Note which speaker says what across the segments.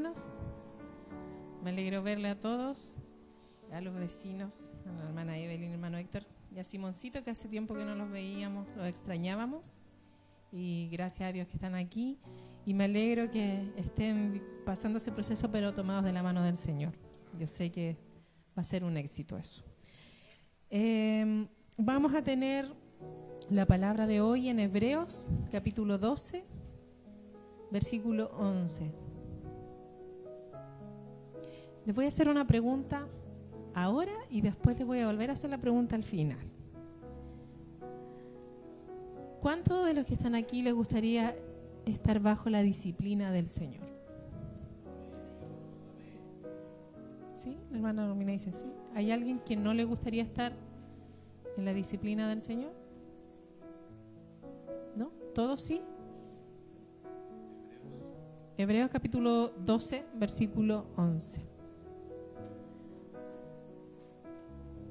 Speaker 1: hermanos. Me alegro verle a todos, a los vecinos, a la hermana Evelyn, hermano Héctor y a Simoncito, que hace tiempo que no los veíamos, los extrañábamos. Y gracias a Dios que están aquí. Y me alegro que estén pasando ese proceso, pero tomados de la mano del Señor. Yo sé que va a ser un éxito eso. Vamos a tener la palabra de hoy en Hebreos, capítulo 12, versículo 11. Les voy a hacer una pregunta ahora y después les voy a volver a hacer la pregunta al final. ¿Cuántos de los que están aquí les gustaría estar bajo la disciplina del Señor? ¿Sí? La hermana Romina dice sí. ¿Hay alguien que no le gustaría estar en la disciplina del Señor? ¿No? ¿Todos sí? Hebreos capítulo 12, versículo 11.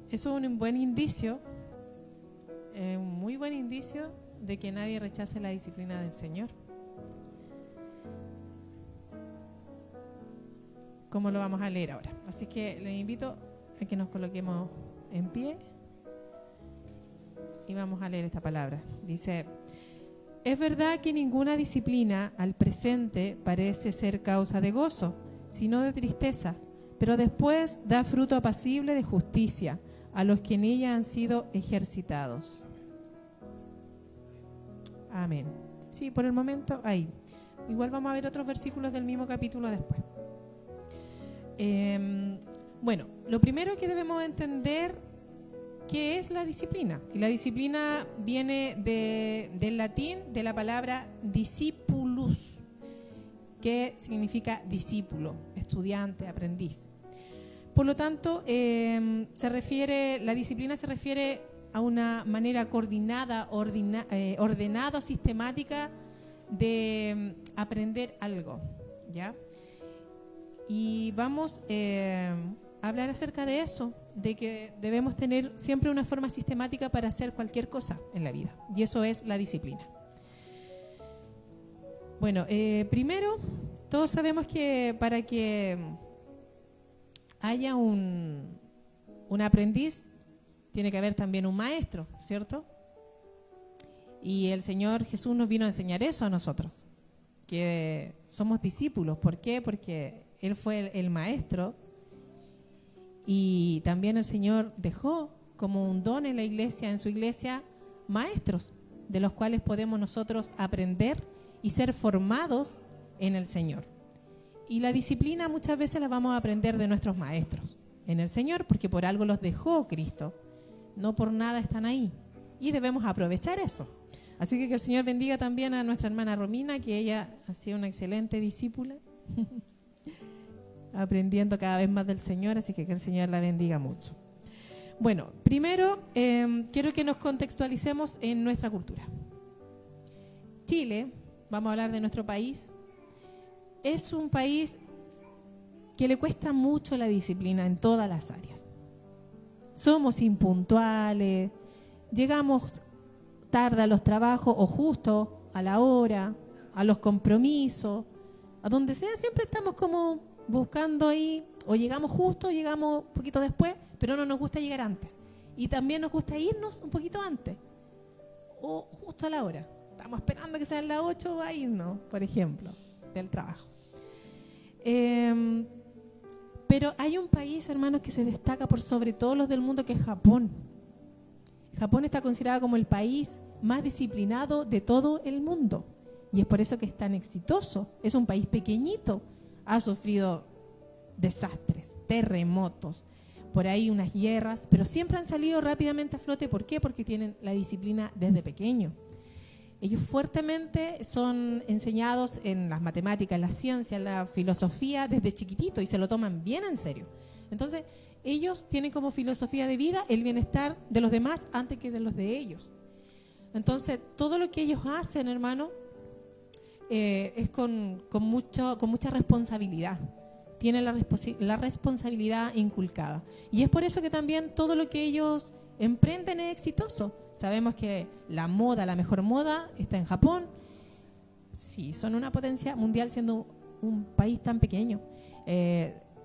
Speaker 1: Eso es un buen indicio, un muy buen indicio de que nadie rechace la disciplina del Señor. ¿Cómo lo vamos a leer ahora? Así que les invito a que nos coloquemos en pie y vamos a leer esta palabra. Dice: es verdad que ninguna disciplina al presente parece ser causa de gozo, sino de tristeza, pero después da fruto apacible de justicia a los que en ella han sido ejercitados. Amén. Sí, por el momento ahí. Igual vamos a ver otros versículos del mismo capítulo después. Bueno, lo primero que debemos entender, ¿qué es la disciplina? Y la disciplina viene del latín, de la palabra discipulus, que significa discípulo, estudiante, aprendiz. Por lo tanto, la disciplina se refiere a una manera coordinada, ordenada o sistemática de aprender algo, ¿ya? Y vamos a hablar acerca de eso, de que debemos tener siempre una forma sistemática para hacer cualquier cosa en la vida, y eso es la disciplina. Bueno, primero, todos sabemos que para que haya un aprendiz, tiene que haber también un maestro, ¿cierto? Y el Señor Jesús nos vino a enseñar eso a nosotros, que somos discípulos. ¿Por qué? Porque Él fue el maestro, y también el Señor dejó como un don en la iglesia, en su iglesia, maestros, de los cuales podemos nosotros aprender y ser formados en el Señor. Y la disciplina muchas veces la vamos a aprender de nuestros maestros en el Señor, porque por algo los dejó Cristo, no por nada están ahí, y debemos aprovechar eso. Así que el Señor bendiga también a nuestra hermana Romina, que ella ha sido una excelente discípula, aprendiendo cada vez más del Señor, así que el Señor la bendiga mucho. Bueno, primero quiero que nos contextualicemos en nuestra cultura. Chile, vamos a hablar de nuestro país, es un país que le cuesta mucho la disciplina en todas las áreas. Somos impuntuales, llegamos tarde a los trabajos o justo a la hora, a los compromisos, a donde sea, siempre estamos como buscando ahí, o llegamos justo, llegamos un poquito después, pero no nos gusta llegar antes. Y también nos gusta irnos un poquito antes, o justo a la hora. Estamos esperando que sean las 8 para irnos, por ejemplo, del trabajo. Pero hay un país, hermanos, que se destaca por sobre todos los del mundo, que es Japón. Japón está considerado como el país más disciplinado de todo el mundo. Y es por eso que es tan exitoso. Es un país pequeñito. Ha sufrido desastres, terremotos, por ahí unas guerras, pero siempre han salido rápidamente a flote. ¿Por qué? Porque tienen la disciplina desde pequeño. Ellos fuertemente son enseñados en las matemáticas, en la ciencia, en la filosofía desde chiquitito, y se lo toman bien en serio. Entonces, ellos tienen como filosofía de vida el bienestar de los demás antes que de los de ellos. Entonces, todo lo que ellos hacen, hermano, es con mucha responsabilidad. Tienen la responsabilidad inculcada. Y es por eso que también todo lo que ellos emprenden es exitoso. Sabemos que la moda, la mejor moda, está en Japón. Sí, son una potencia mundial siendo un país tan pequeño.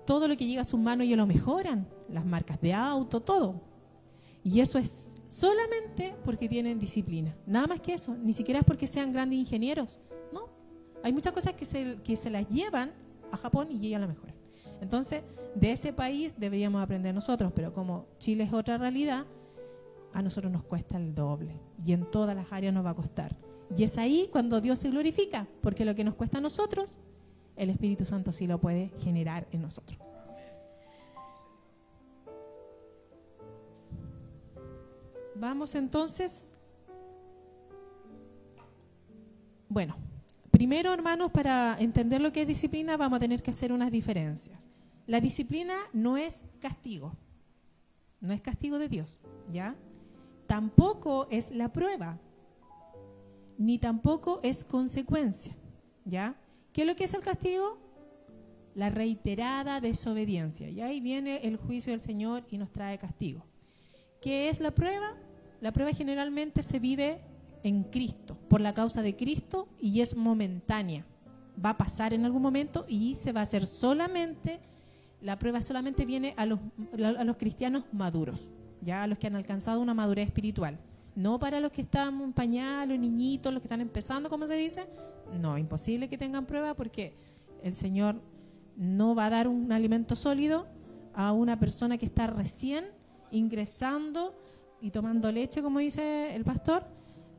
Speaker 1: Todo lo que llega a sus manos ellos lo mejoran, las marcas de auto, todo. Y eso es solamente porque tienen disciplina. Nada más que eso, ni siquiera es porque sean grandes ingenieros. No, hay muchas cosas que se las llevan a Japón y ellos las mejoran. Entonces, de ese país deberíamos aprender nosotros, pero como Chile es otra realidad, a nosotros nos cuesta el doble y en todas las áreas nos va a costar. Y es ahí cuando Dios se glorifica, porque lo que nos cuesta a nosotros, el Espíritu Santo sí lo puede generar en nosotros. Vamos entonces. Bueno, primero, hermanos, para entender lo que es disciplina vamos a tener que hacer unas diferencias. La disciplina no es castigo, no es castigo de Dios, ¿ya? Tampoco es la prueba, ni tampoco es consecuencia, ¿ya? ¿Qué es lo que es el castigo? La reiterada desobediencia. Y ahí viene el juicio del Señor y nos trae castigo. ¿Qué es la prueba? La prueba generalmente se vive en Cristo, por la causa de Cristo, y es momentánea. Va a pasar en algún momento y se va a hacer solamente, la prueba solamente viene a los cristianos maduros, ya a los que han alcanzado una madurez espiritual. No para los que están en pañales, niñitos, los que están empezando, como se dice. No, imposible que tengan prueba porque el Señor no va a dar un alimento sólido a una persona que está recién ingresando y tomando leche, como dice el pastor,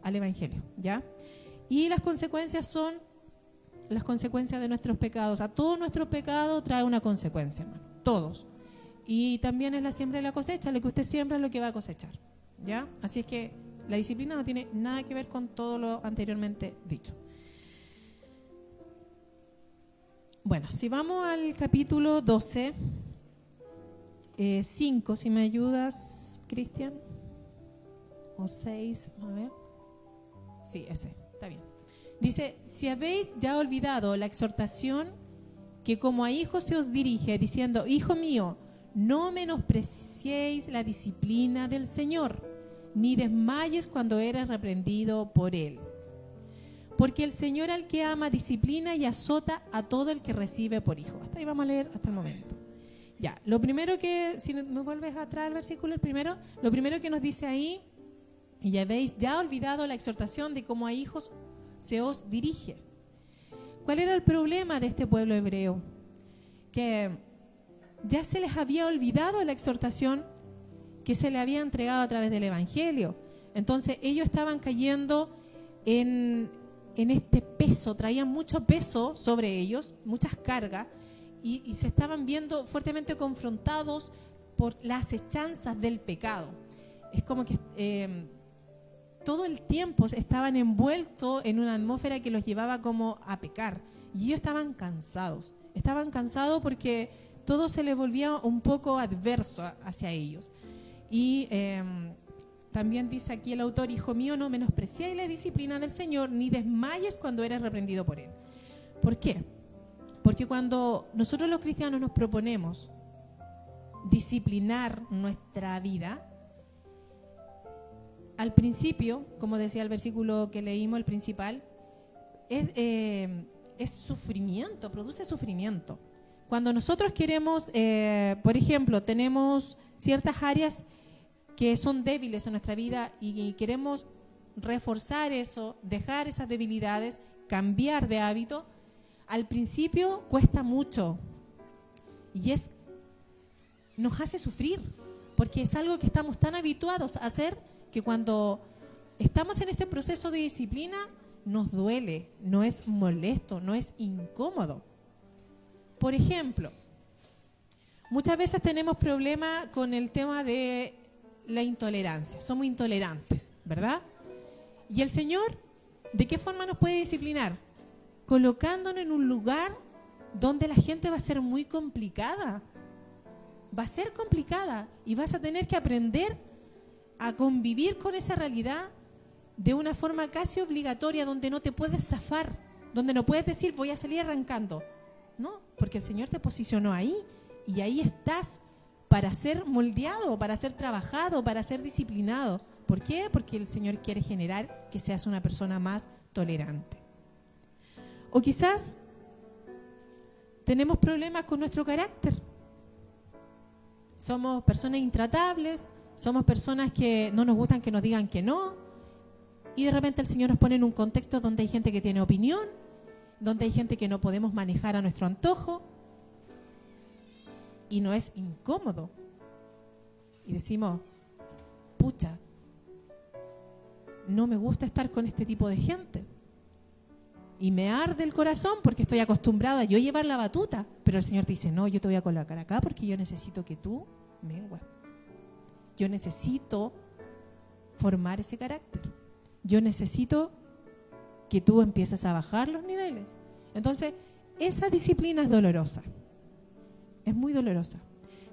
Speaker 1: al Evangelio, ¿ya? Y las consecuencias son las consecuencias de nuestros pecados. A todos nuestros pecados trae una consecuencia, hermano, todos. Y también es la siembra y la cosecha. Lo que usted siembra es lo que va a cosechar, ¿ya? Así es que la disciplina no tiene nada que ver con todo lo anteriormente dicho. Bueno, si vamos al capítulo 12, 5, si me ayudas, Cristian, o 6, a ver. Sí, ese, está bien. Dice, si habéis ya olvidado la exhortación que como a hijos se os dirige, diciendo, hijo mío, no menospreciéis la disciplina del Señor, ni desmayes cuando eres reprendido por Él. Porque el Señor al que ama disciplina y azota a todo el que recibe por hijo. Hasta ahí vamos a leer hasta el momento. Ya, lo primero que, si me vuelves atrás al versículo, lo primero que nos dice ahí, y ya habéis ya olvidado la exhortación de cómo a hijos se os dirige. ¿Cuál era el problema de este pueblo hebreo? Que ya se les había olvidado la exhortación que se le había entregado a través del Evangelio. Entonces ellos estaban cayendo en este peso, traían mucho peso sobre ellos, muchas cargas, y se estaban viendo fuertemente confrontados por las acechanzas del pecado. Es como que todo el tiempo estaban envueltos en una atmósfera que los llevaba como a pecar, y ellos estaban cansados porque todo se les volvía un poco adverso hacia ellos. Y también dice aquí el autor, hijo mío, no menospreciéis la disciplina del Señor, ni desmayes cuando eres reprendido por Él. ¿Por qué? Porque cuando nosotros los cristianos nos proponemos disciplinar nuestra vida, al principio, como decía el versículo que leímos, el principal, es sufrimiento, produce sufrimiento. Cuando nosotros queremos, por ejemplo, tenemos ciertas áreas que son débiles en nuestra vida y queremos reforzar eso, dejar esas debilidades, cambiar de hábito, al principio cuesta mucho y nos hace sufrir, porque es algo que estamos tan habituados a hacer que cuando estamos en este proceso de disciplina nos duele, no es molesto, no es incómodo. Por ejemplo, muchas veces tenemos problemas con el tema de la intolerancia, somos intolerantes, ¿verdad? Y el Señor, ¿de qué forma nos puede disciplinar? Colocándonos en un lugar donde la gente va a ser muy complicada, y vas a tener que aprender a convivir con esa realidad de una forma casi obligatoria, donde no te puedes zafar, donde no puedes decir voy a salir arrancando. No, porque el Señor te posicionó ahí y ahí estás para ser moldeado, para ser trabajado, para ser disciplinado. ¿Por qué? Porque el Señor quiere generar que seas una persona más tolerante. O quizás tenemos problemas con nuestro carácter. Somos personas intratables, somos personas que no nos gustan que nos digan que no, y de repente el Señor nos pone en un contexto donde hay gente que tiene opinión, donde hay gente que no podemos manejar a nuestro antojo, y no es incómodo. Y decimos, pucha, no me gusta estar con este tipo de gente. Y me arde el corazón porque estoy acostumbrada a yo llevar la batuta. Pero el Señor te dice, no, yo te voy a colocar acá porque yo necesito que tú mengues. Yo necesito formar ese carácter. Yo necesito que tú empieces a bajar los niveles. Entonces, esa disciplina es dolorosa. Es muy dolorosa.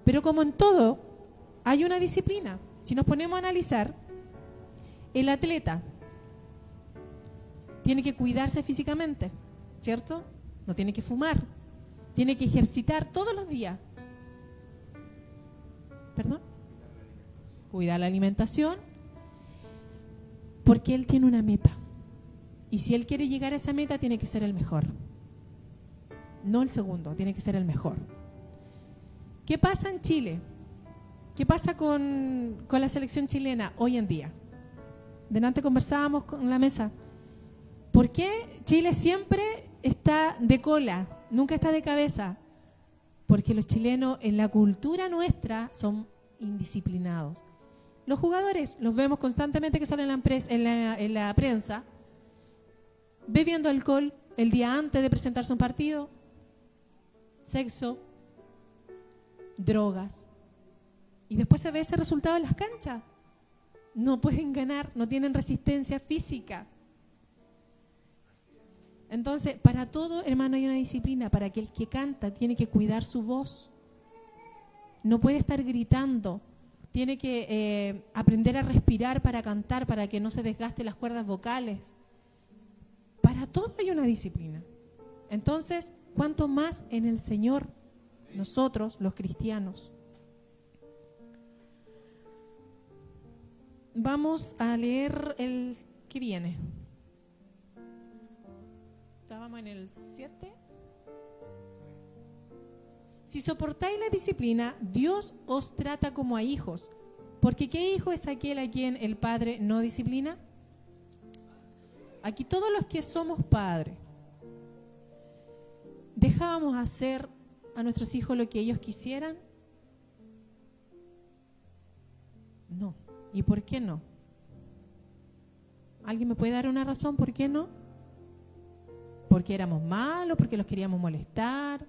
Speaker 1: Pero como en todo, hay una disciplina. Si nos ponemos a analizar, el atleta tiene que cuidarse físicamente, ¿cierto? No tiene que fumar, tiene que ejercitar todos los días. ¿Perdón? Cuidar la alimentación, porque él tiene una meta. Y si él quiere llegar a esa meta, tiene que ser el mejor. No el segundo, tiene que ser el mejor. ¿Qué pasa en Chile? ¿Qué pasa con la selección chilena hoy en día? Delante conversábamos con la mesa. ¿Por qué Chile siempre está de cola, nunca está de cabeza? Porque los chilenos en la cultura nuestra son indisciplinados. Los jugadores los vemos constantemente que salen en la prensa bebiendo alcohol el día antes de presentarse un partido, sexo, drogas. Y después se ve ese resultado en las canchas. No pueden ganar, no tienen resistencia física. Entonces, para todo, hermano, hay una disciplina. Para que el que canta tiene que cuidar su voz. No puede estar gritando. Tiene que aprender a respirar para cantar, para que no se desgaste las cuerdas vocales. Para todo hay una disciplina. Entonces, ¿cuánto más en el Señor, nosotros, los cristianos? Vamos a leer el que viene. Estábamos en el 7. Si soportáis la disciplina, Dios os trata como a hijos. Porque ¿qué hijo es aquel a quien el Padre no disciplina? Aquí todos los que somos padres, ¿dejábamos hacer a nuestros hijos lo que ellos quisieran? No. ¿Y por qué no? ¿Alguien me puede dar una razón por qué no? ¿Porque éramos malos? ¿Porque los queríamos molestar?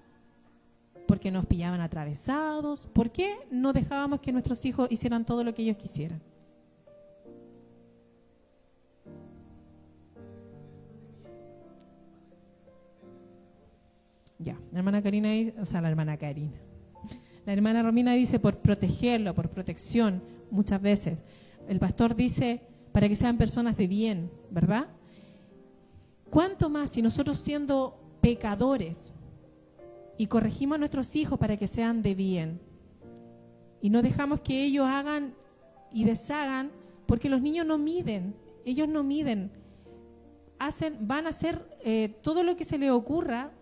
Speaker 1: ¿Porque nos pillaban atravesados? ¿Por qué no dejábamos que nuestros hijos hicieran todo lo que ellos quisieran? Ya, la hermana Karina dice, la hermana Romina dice por protegerlo, por protección, muchas veces. El pastor dice para que sean personas de bien, ¿verdad? ¿Cuánto más si nosotros siendo pecadores y corregimos a nuestros hijos para que sean de bien y no dejamos que ellos hagan y deshagan? Porque los niños no miden, ellos no miden, van a hacer todo lo que se les ocurra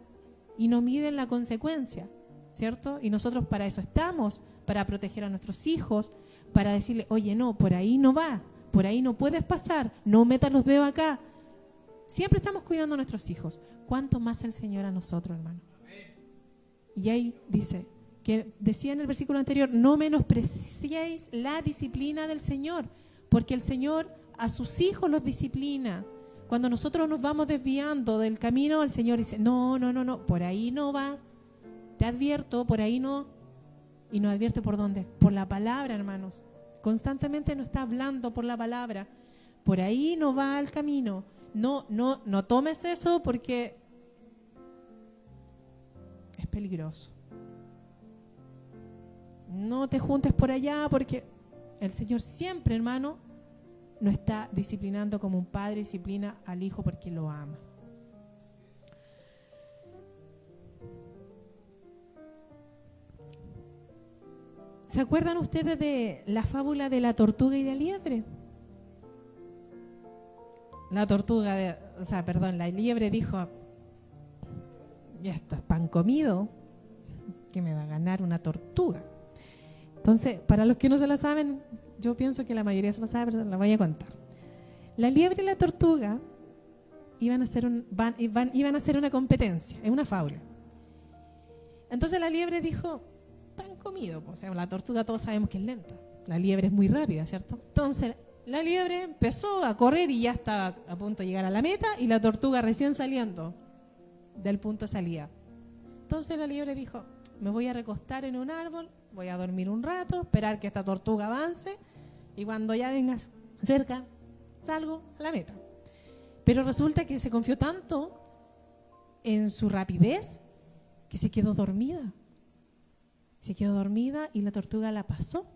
Speaker 1: y no miden la consecuencia, ¿cierto? Y nosotros para eso estamos, para proteger a nuestros hijos, para decirle, oye, no, por ahí no va, por ahí no puedes pasar, no metas los dedos acá. Siempre estamos cuidando a nuestros hijos. ¿Cuánto más el Señor a nosotros, hermano? Y ahí dice, que decía en el versículo anterior, no menospreciéis la disciplina del Señor, porque el Señor a sus hijos los disciplina. Cuando nosotros nos vamos desviando del camino, el Señor dice, no, por ahí no vas, te advierto, por ahí no. ¿Y nos advierte por dónde? Por la palabra, hermanos. Constantemente nos está hablando por la palabra. Por ahí no va el camino. No tomes eso porque es peligroso. No te juntes por allá porque el Señor siempre, hermano, nos está disciplinando como un padre disciplina al hijo porque lo ama. ¿Se acuerdan ustedes de la fábula de la tortuga y la liebre? La liebre dijo, ya esto es pan comido, que me va a ganar una tortuga. Entonces, para los que no se la saben, yo pienso que la mayoría se la sabe, pero la voy a contar. La liebre y la tortuga iban a hacer una competencia, es una fábula. Entonces la liebre dijo, pan comido, o sea, la tortuga todos sabemos que es lenta, la liebre es muy rápida, ¿cierto? Entonces la liebre empezó a correr y ya estaba a punto de llegar a la meta, y la tortuga recién saliendo del punto de salida. Entonces la liebre dijo, me voy a recostar en un árbol, voy a dormir un rato, esperar que esta tortuga avance, y cuando ya vengas cerca, salgo a la meta. Pero resulta que se confió tanto en su rapidez que se quedó dormida. Se quedó dormida y la tortuga la pasó.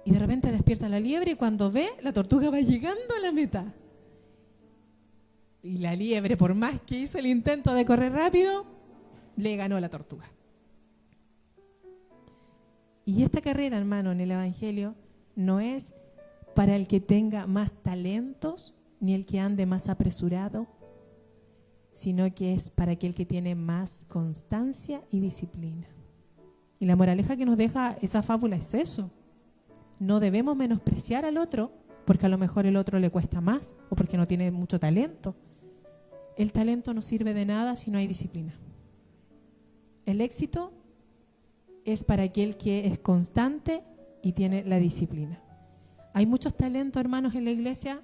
Speaker 1: Y de repente despierta la liebre y cuando ve, la tortuga va llegando a la meta. Y la liebre, por más que hizo el intento de correr rápido, le ganó a la tortuga. Y esta carrera, hermano, en el Evangelio no es para el que tenga más talentos ni el que ande más apresurado, sino que es para aquel que tiene más constancia y disciplina. Y la moraleja que nos deja esa fábula es eso. No debemos menospreciar al otro porque a lo mejor el otro le cuesta más o porque no tiene mucho talento. El talento no sirve de nada si no hay disciplina. El éxito es para aquel que es constante y tiene la disciplina. Hay muchos talentos, hermanos, en la iglesia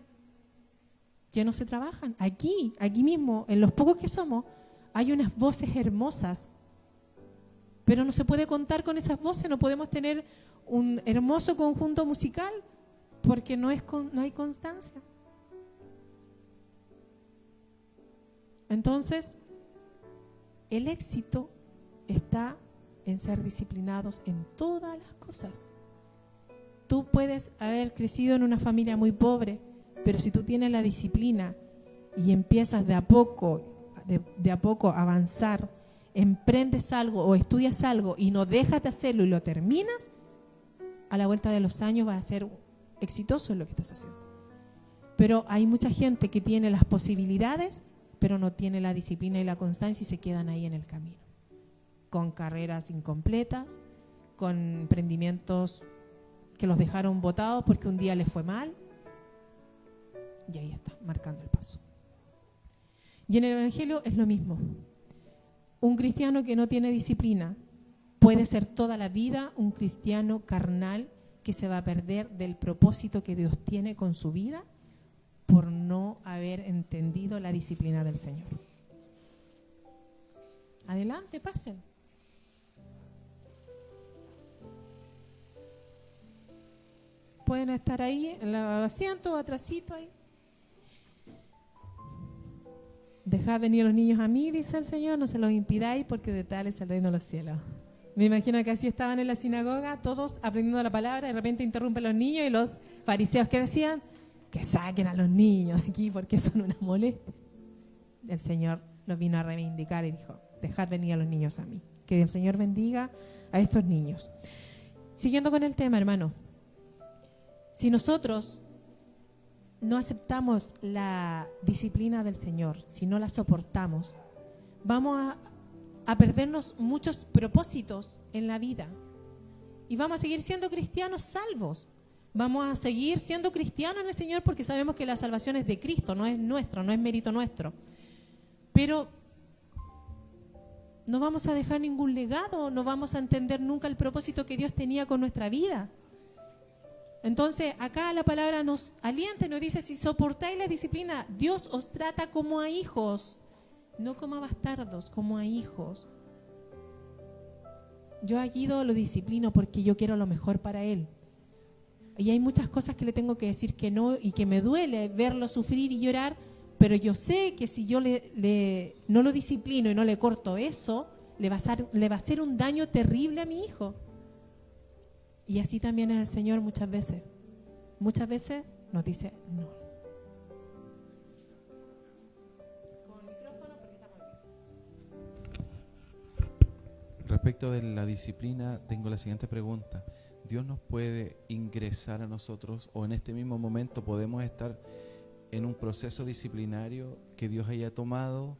Speaker 1: que no se trabajan. Aquí mismo, en los pocos que somos, hay unas voces hermosas, pero no se puede contar con esas voces, no podemos tener un hermoso conjunto musical porque no hay constancia. Entonces, el éxito está en ser disciplinados en todas las cosas. Tú puedes haber crecido en una familia muy pobre, pero si tú tienes la disciplina y empiezas de a poco a avanzar, emprendes algo o estudias algo y no dejas de hacerlo y lo terminas, a la vuelta de los años vas a ser exitoso en lo que estás haciendo. Pero hay mucha gente que tiene las posibilidades, pero no tiene la disciplina y la constancia y se quedan ahí en el camino, con carreras incompletas, con emprendimientos que los dejaron botados porque un día les fue mal, y ahí está, marcando el paso. Y en el Evangelio es lo mismo. Un cristiano que no tiene disciplina puede ser toda la vida un cristiano carnal que se va a perder del propósito que Dios tiene con su vida por no haber entendido la disciplina del Señor. Adelante, pasen. Pueden estar ahí en el asiento o atrasito ahí. Dejad venir a los niños a mí, dice el Señor, no se los impidáis porque de tal es el reino de los cielos. Me imagino que así estaban en la sinagoga, todos aprendiendo la palabra, de repente interrumpen los niños y los fariseos que decían que saquen a los niños de aquí porque son una molestia. El Señor los vino a reivindicar y dijo, dejad venir a los niños a mí. Que el Señor bendiga a estos niños. Siguiendo con el tema, hermano. Si nosotros no aceptamos la disciplina del Señor, si no la soportamos, vamos a perdernos muchos propósitos en la vida y vamos a seguir siendo cristianos salvos. Vamos a seguir siendo cristianos en el Señor porque sabemos que la salvación es de Cristo, no es nuestro, no es mérito nuestro. Pero no vamos a dejar ningún legado, no vamos a entender nunca el propósito que Dios tenía con nuestra vida. Entonces, acá la palabra nos alienta, nos dice, si soportáis la disciplina, Dios os trata como a hijos, no como a bastardos, como a hijos. Yo a Guido lo disciplino porque yo quiero lo mejor para él. Y hay muchas cosas que le tengo que decir que no y que me duele verlo sufrir y llorar, pero yo sé que si yo no lo disciplino y no le corto eso, le va a hacer un daño terrible a mi hijo. Y así también es el Señor muchas veces. Muchas veces nos dice no. Con micrófono porque estamos bien.
Speaker 2: Respecto de la disciplina, tengo la siguiente pregunta. ¿Dios nos puede ingresar a nosotros o en este mismo momento podemos estar en un proceso disciplinario que Dios haya tomado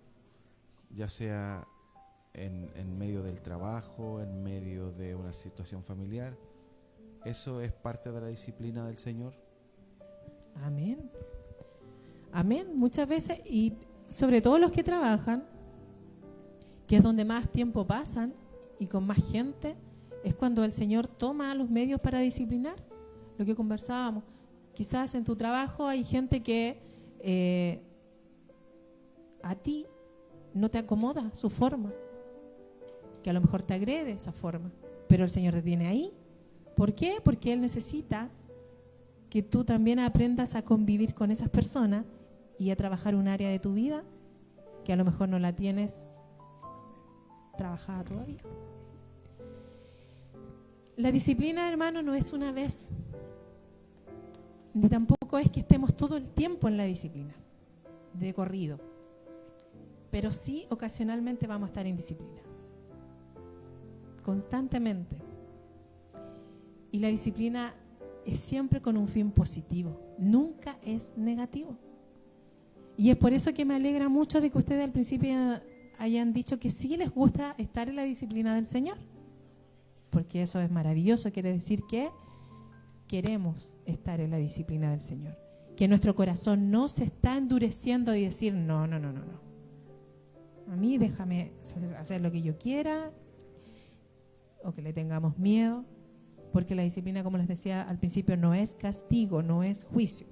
Speaker 2: ya sea en medio del trabajo, en medio de una situación familiar. ¿Eso es parte de la disciplina del Señor?
Speaker 1: Amén. Amén. Muchas veces, y sobre todo los que trabajan, que es donde más tiempo pasan y con más gente, es cuando el Señor toma los medios para disciplinar. Lo que conversábamos. Quizás en tu trabajo hay gente que a ti no te acomoda su forma, que a lo mejor te agrede esa forma, pero el Señor te tiene ahí. ¿Por qué? Porque Él necesita que tú también aprendas a convivir con esas personas y a trabajar un área de tu vida que a lo mejor no la tienes trabajada todavía. La disciplina, hermano, no es una vez, ni tampoco es que estemos todo el tiempo en la disciplina, de corrido, pero sí ocasionalmente vamos a estar en disciplina, constantemente. Y la disciplina es siempre con un fin positivo, nunca es negativo. Y es por eso que me alegra mucho de que ustedes al principio hayan dicho que sí les gusta estar en la disciplina del Señor, porque eso es maravilloso, quiere decir que queremos estar en la disciplina del Señor, que nuestro corazón no se está endureciendo y decir no, a mí déjame hacer lo que yo quiera, o que le tengamos miedo, porque la disciplina, como les decía al principio, no es castigo, no es juicio.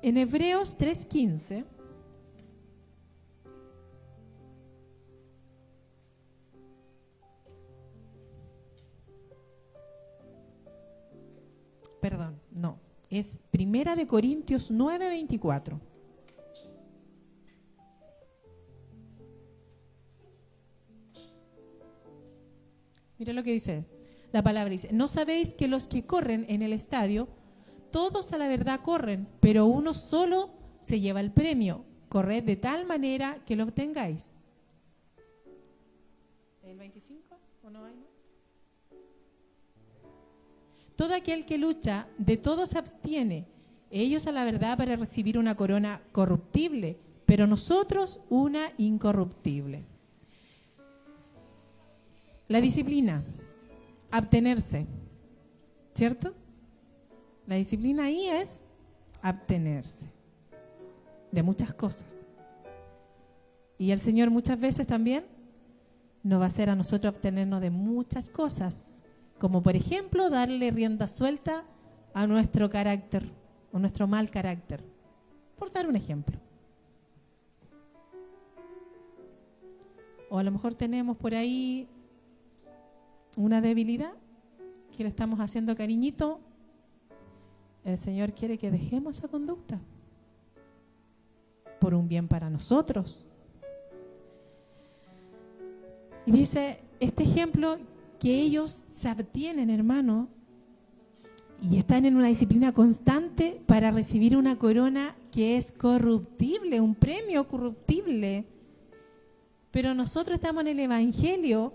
Speaker 1: En Hebreos 3:15 es 1 Corintios 9:24. Mira lo que dice la palabra, dice: ¿no sabéis que los que corren en el estadio, todos a la verdad corren, pero uno solo se lleva el premio? Corred de tal manera que lo obtengáis. ¿El 25 o no hay más? Todo aquel que lucha, de todo se abstiene, ellos a la verdad para recibir una corona corruptible, pero nosotros una incorruptible. La disciplina, abstenerse, ¿cierto? La disciplina ahí es abstenerse de muchas cosas. Y el Señor muchas veces también nos va a hacer a nosotros abstenernos de muchas cosas, como por ejemplo darle rienda suelta a nuestro carácter o nuestro mal carácter, por dar un ejemplo. O a lo mejor tenemos por ahí una debilidad que le estamos haciendo cariñito. El Señor quiere que dejemos esa conducta por un bien para nosotros. Y dice este ejemplo que ellos se abstienen, hermano, y están en una disciplina constante para recibir una corona que es corruptible, un premio corruptible. Pero nosotros estamos en el Evangelio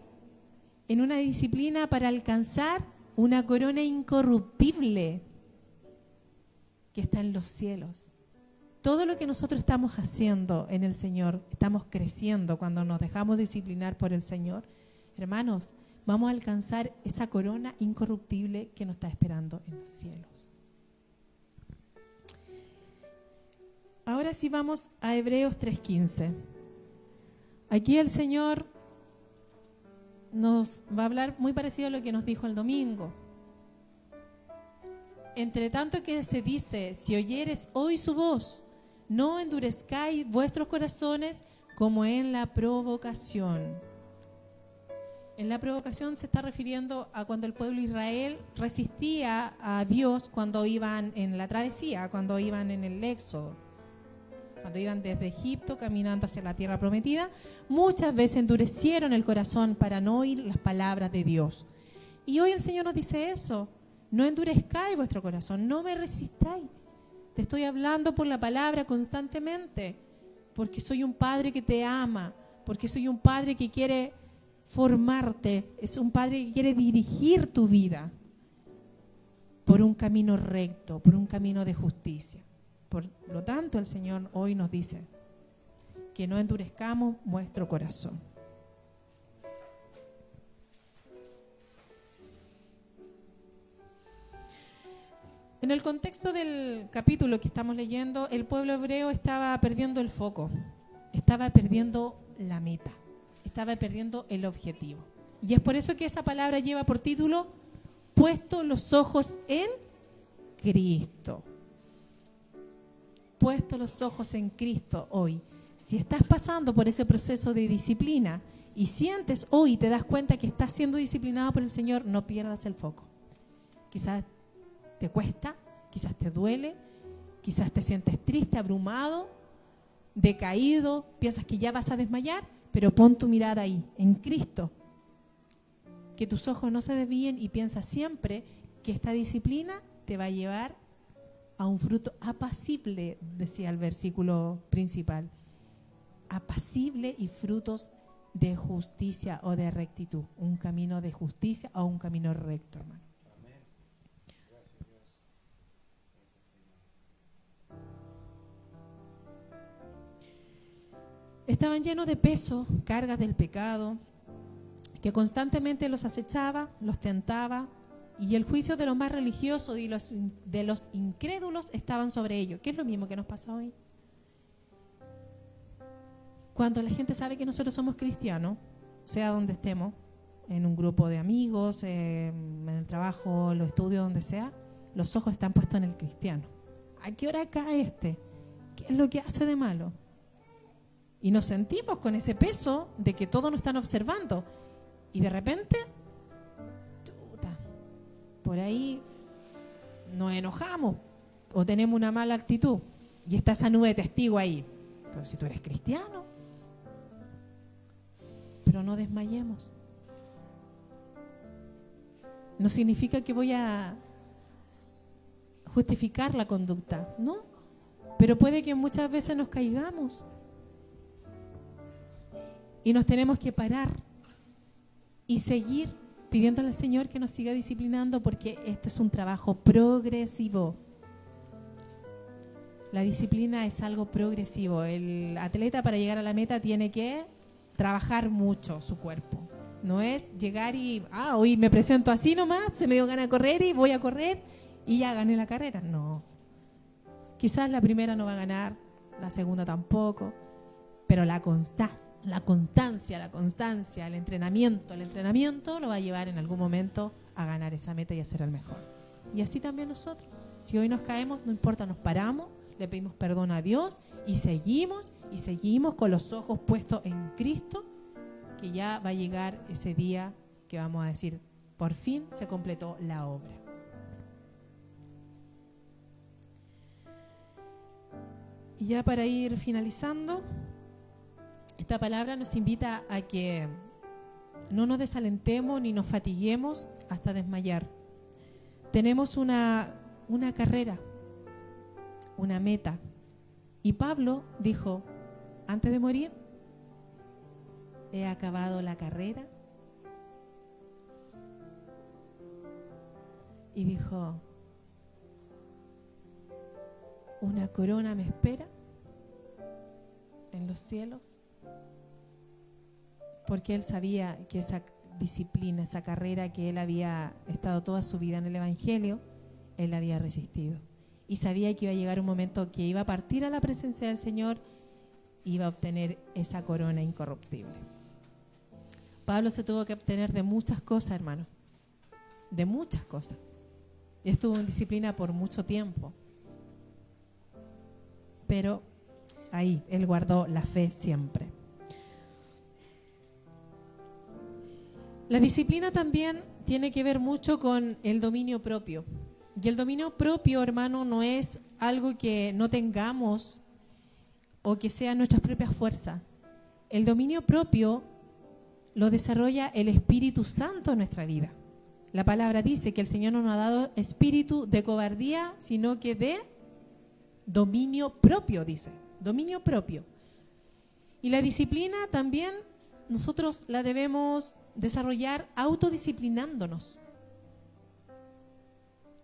Speaker 1: en una disciplina para alcanzar una corona incorruptible que está en los cielos. Todo lo que nosotros estamos haciendo en el Señor, estamos creciendo cuando nos dejamos disciplinar por el Señor. Hermanos, vamos a alcanzar esa corona incorruptible que nos está esperando en los cielos. Ahora sí vamos a Hebreos 3:15. Aquí el Señor nos va a hablar muy parecido a lo que nos dijo el domingo. Entre tanto que se dice, si oyeres hoy su voz, no endurezcáis vuestros corazones como en la provocación. En la provocación se está refiriendo a cuando el pueblo de Israel resistía a Dios cuando iban en la travesía, cuando iban en el éxodo, cuando iban desde Egipto caminando hacia la tierra prometida. Muchas veces endurecieron el corazón para no oír las palabras de Dios. Y hoy el Señor nos dice eso: no endurezcáis vuestro corazón, no me resistáis. Te estoy hablando por la palabra constantemente, porque soy un Padre que te ama, porque soy un Padre que quiere formarte, es un Padre que quiere dirigir tu vida por un camino recto, por un camino de justicia, Por lo tanto, el Señor hoy nos dice que no endurezcamos nuestro corazón. En el contexto del capítulo que estamos leyendo, el pueblo hebreo estaba perdiendo el foco, estaba perdiendo la meta, estaba perdiendo el objetivo. Y es por eso que esa palabra lleva por título, puesto los ojos en Cristo. Puesto los ojos en Cristo hoy. Si estás pasando por ese proceso de disciplina y sientes hoy y te das cuenta que estás siendo disciplinado por el Señor, no pierdas el foco. Quizás te cuesta, quizás te duele, quizás te sientes triste, abrumado, decaído, piensas que ya vas a desmayar, pero pon tu mirada ahí, en Cristo. Que tus ojos no se desvíen y piensa siempre que esta disciplina te va a llevar a un fruto apacible, decía el versículo principal. Apacible y frutos de justicia o de rectitud. Un camino de justicia o un camino recto, hermano.
Speaker 2: Amén. Gracias, Dios.
Speaker 1: Estaban llenos de peso, cargas del pecado, que constantemente los acechaba, los tentaba, y el juicio de los más religiosos y de los incrédulos estaban sobre ellos, que es lo mismo que nos pasa hoy. Cuando la gente sabe que nosotros somos cristianos, sea donde estemos, en un grupo de amigos, en el trabajo, los estudios, donde sea, los ojos están puestos en el cristiano. ¿A qué hora cae este? ¿Qué es lo que hace de malo? Y nos sentimos con ese peso de que todos nos están observando. Y de repente, por ahí nos enojamos o tenemos una mala actitud. Y está esa nube de testigo ahí. Pero si tú eres cristiano. Pero no desmayemos. No significa que voy a justificar la conducta, ¿no? Pero puede que muchas veces nos caigamos. Y nos tenemos que parar y seguir pidiéndole al Señor que nos siga disciplinando, porque este es un trabajo progresivo. La disciplina es algo progresivo. El atleta, para llegar a la meta, tiene que trabajar mucho su cuerpo. No es llegar y, hoy me presento así nomás, se me dio ganas de correr y voy a correr y ya gané la carrera. No. Quizás la primera no va a ganar, la segunda tampoco, pero la constancia, el entrenamiento lo va a llevar en algún momento a ganar esa meta y a ser el mejor. Y así también nosotros. Si hoy nos caemos, no importa, nos paramos, le pedimos perdón a Dios y seguimos con los ojos puestos en Cristo, que ya va a llegar ese día que vamos a decir, por fin se completó la obra. Y ya para ir finalizando, esta palabra nos invita a que no nos desalentemos ni nos fatiguemos hasta desmayar. Tenemos una carrera, una meta. Y Pablo dijo, antes de morir, he acabado la carrera. Y dijo, una corona me espera en los cielos. Porque él sabía que esa disciplina, esa carrera que él había estado toda su vida en el Evangelio, él la había resistido. Y sabía que iba a llegar un momento que iba a partir a la presencia del Señor, iba a obtener esa corona incorruptible. Pablo se tuvo que obtener de muchas cosas, hermano. De muchas cosas. Y estuvo en disciplina por mucho tiempo. Pero ahí, él guardó la fe siempre. La disciplina también tiene que ver mucho con el dominio propio. Y el dominio propio, hermano, no es algo que no tengamos o que sea nuestras propias fuerzas. El dominio propio lo desarrolla el Espíritu Santo en nuestra vida. La palabra dice que el Señor no nos ha dado espíritu de cobardía, sino que de dominio propio, dice. Dominio propio. Y la disciplina también nosotros la debemos desarrollar autodisciplinándonos.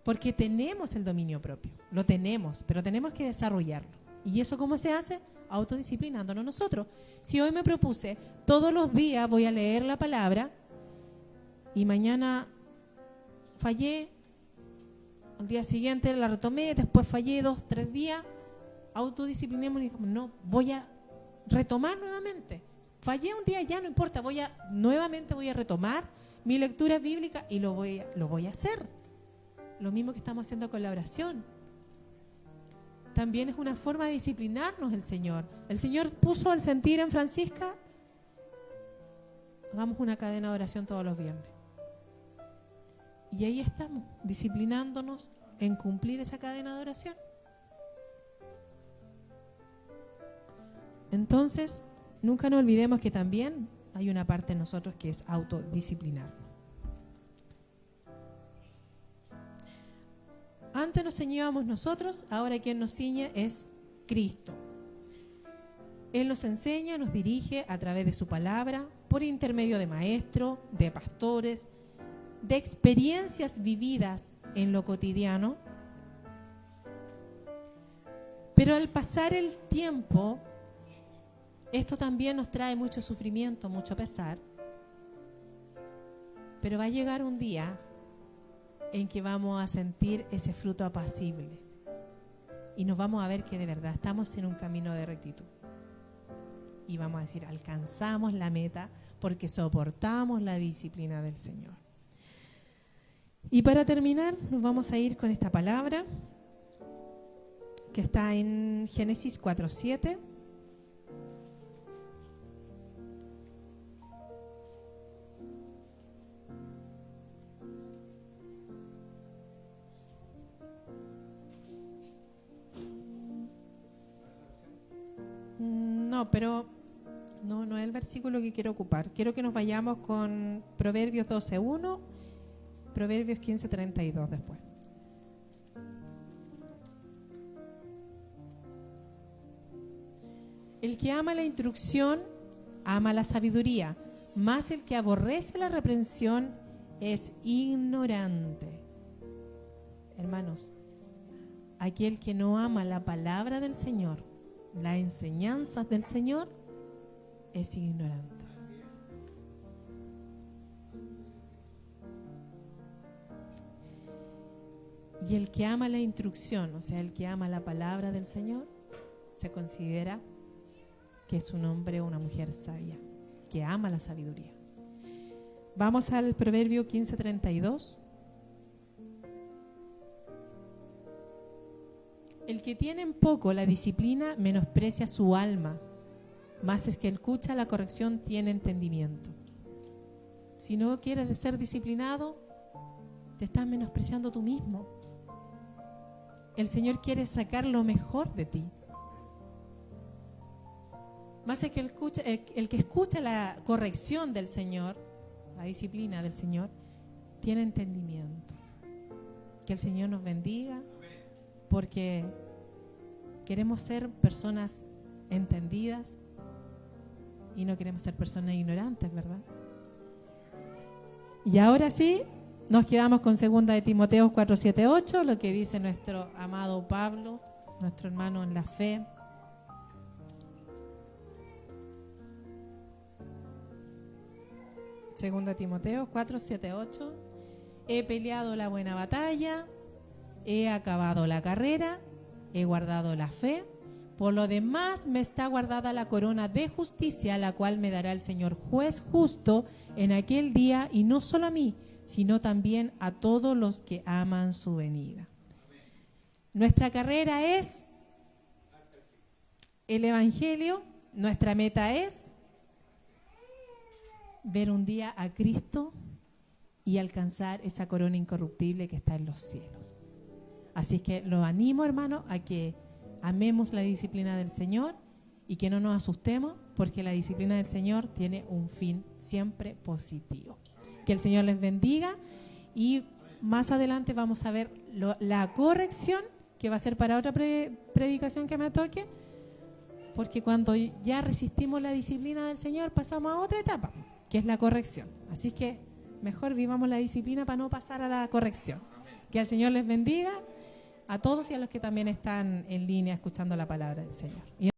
Speaker 1: Porque tenemos el dominio propio, lo tenemos, pero tenemos que desarrollarlo. ¿Y eso cómo se hace? Autodisciplinándonos nosotros. Si hoy me propuse, todos los días voy a leer la palabra y mañana fallé, al día siguiente la retomé, después fallé 2, 3 días, autodisciplinemos y dijimos, no, voy a retomar nuevamente. Fallé un día, ya no importa, nuevamente voy a retomar mi lectura bíblica y lo voy a hacer. Lo mismo que estamos haciendo con la oración. También es una forma de disciplinarnos el Señor. El Señor puso el sentir en Francisca, hagamos una cadena de oración todos los viernes. Y ahí estamos, disciplinándonos en cumplir esa cadena de oración. Entonces, nunca nos olvidemos que también hay una parte en nosotros que es autodisciplinarnos. Antes nos ceñíamos nosotros, ahora quien nos ciñe es Cristo. Él nos enseña, nos dirige a través de su palabra, por intermedio de maestros, de pastores, de experiencias vividas en lo cotidiano. Pero al pasar el tiempo, esto también nos trae mucho sufrimiento, mucho pesar. Pero va a llegar un día en que vamos a sentir ese fruto apacible y nos vamos a ver que de verdad estamos en un camino de rectitud. Y vamos a decir, alcanzamos la meta porque soportamos la disciplina del Señor. Y para terminar, nos vamos a ir con esta palabra que está en Génesis 4:7. No, pero no es el versículo que quiero ocupar. Quiero que nos vayamos con Proverbios 12:1, Proverbios 15:32 después. El que ama la instrucción, ama la sabiduría, mas el que aborrece la reprensión es ignorante. Hermanos, aquel que no ama la palabra del Señor, las enseñanzas del Señor, es ignorante. Y el que ama la instrucción, o sea, el que ama la palabra del Señor, se considera que es un hombre o una mujer sabia, que ama la sabiduría. Vamos al Proverbio 15:32. El que tiene en poco la disciplina menosprecia su alma, mas es que el que escucha la corrección tiene entendimiento. Si no quieres ser disciplinado, te estás menospreciando tú mismo. El Señor quiere sacar lo mejor de ti. Más es que el que escucha la corrección del Señor, la disciplina del Señor, tiene entendimiento. Que el Señor nos bendiga, porque queremos ser personas entendidas y no queremos ser personas ignorantes, ¿verdad? Y ahora sí, nos quedamos con 2 de Timoteo 4:7-8, lo que dice nuestro amado Pablo, nuestro hermano en la fe. Segunda Timoteo 4:7-8. He peleado la buena batalla, he acabado la carrera, he guardado la fe. Por lo demás me está guardada la corona de justicia, la cual me dará el Señor juez justo en aquel día, y no solo a mí, sino también a todos los que aman su venida. Nuestra carrera es el Evangelio, nuestra meta es ver un día a Cristo y alcanzar esa corona incorruptible que está en los cielos. Así es que lo animo, hermano, a que amemos la disciplina del Señor y que no nos asustemos, porque la disciplina del Señor tiene un fin siempre positivo. Que el Señor les bendiga, y más adelante vamos a ver la corrección, que va a ser para otra predicación que me toque, porque cuando ya resistimos la disciplina del Señor pasamos a otra etapa, que es la corrección. Así que mejor vivamos la disciplina para no pasar a la corrección. Que el Señor les bendiga a todos y a los que también están en línea escuchando la palabra del Señor.